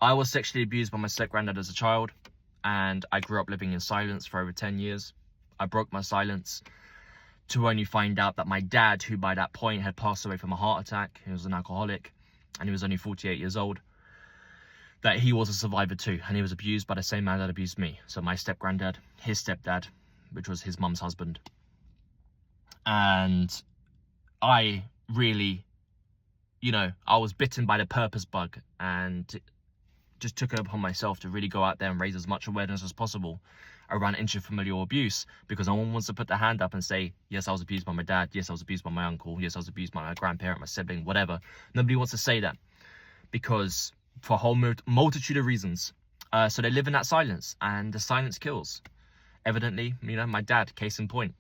I was sexually abused by my step-granddad as a child, and I grew up living in silence for over 10 years. I broke my silence to only find out that my dad, who by that point had passed away from a heart attack, he was an alcoholic, and he was only 48 years old, that he was a survivor too, and he was abused by the same man that abused me. So my step-granddad, his stepdad, which was his mum's husband. And I really, I was bitten by the purpose bug, and just took it upon myself to really go out there and raise as much awareness as possible around intrafamilial abuse, because no one wants to put their hand up and say, yes, I was abused by my dad, yes, I was abused by my uncle, yes, I was abused by my grandparent, my sibling, whatever. Nobody wants to say that, because for a whole multitude of reasons. So they live in that silence, and the silence kills. Evidently, my dad, case in point.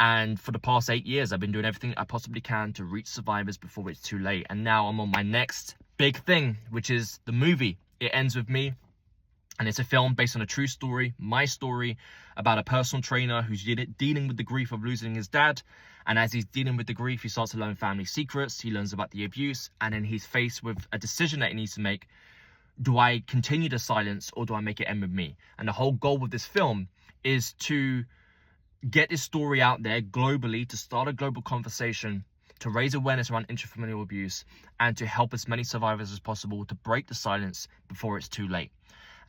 And for the past 8 years, I've been doing everything I possibly can to reach survivors before it's too late. And now I'm on my next big thing, which is the movie It Ends With Me. And it's a film based on a true story, my story, about a personal trainer who's dealing with the grief of losing his dad. And as he's dealing with the grief, he starts to learn family secrets. He learns about the abuse. And then he's faced with a decision that he needs to make. Do I continue the silence, or do I make it end with me? And the whole goal with this film is to get this story out there globally, to start a global conversation, to raise awareness around intrafamilial abuse, and to help as many survivors as possible to break the silence before it's too late.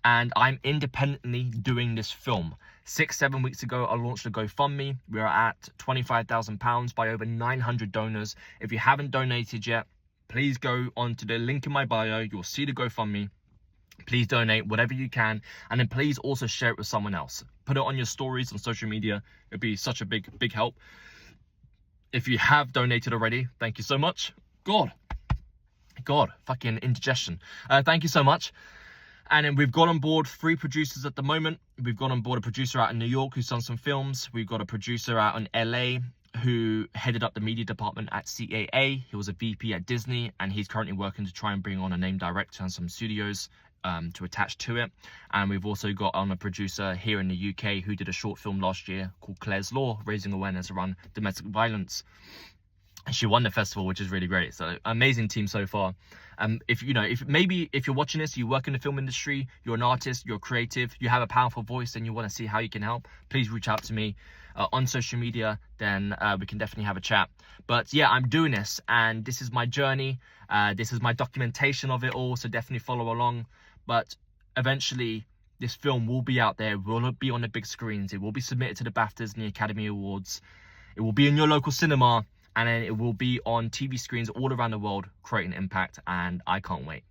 And I'm independently doing this film. 6-7 weeks ago, I launched a GoFundMe. We are at £25,000 by over 900 donors. If you haven't donated yet, please go on to the link in my bio. You'll see the GoFundMe. Please donate whatever you can, and then please also share it with someone else. Put it on your stories on social media. It'd be such a big help. If you have donated already, thank you so much. God, fucking indigestion. Thank you so much. And then we've got on board 3 producers at the moment. We've got on board a producer out in New York who's done some films. We've got a producer out in LA who headed up the media department at CAA. He was a VP at Disney, and he's currently working to try and bring on a name director and some studios to attach to it. And we've also got on a producer here in the UK who did a short film last year called Claire's Law, raising awareness around domestic violence. And she won the festival, which is really great. So amazing team so far. If you're watching this, you work in the film industry, you're an artist, you're creative, you have a powerful voice, and you want to see how you can help, please reach out to me on social media. Then we can definitely have a chat. But yeah, I'm doing this, and this is my journey. This is my documentation of it all, so definitely follow along. But eventually, this film will be out there. It will be on the big screens. It will be submitted to the BAFTAs and the Academy Awards. It will be in your local cinema, and then it will be on TV screens all around the world, creating impact, and I can't wait.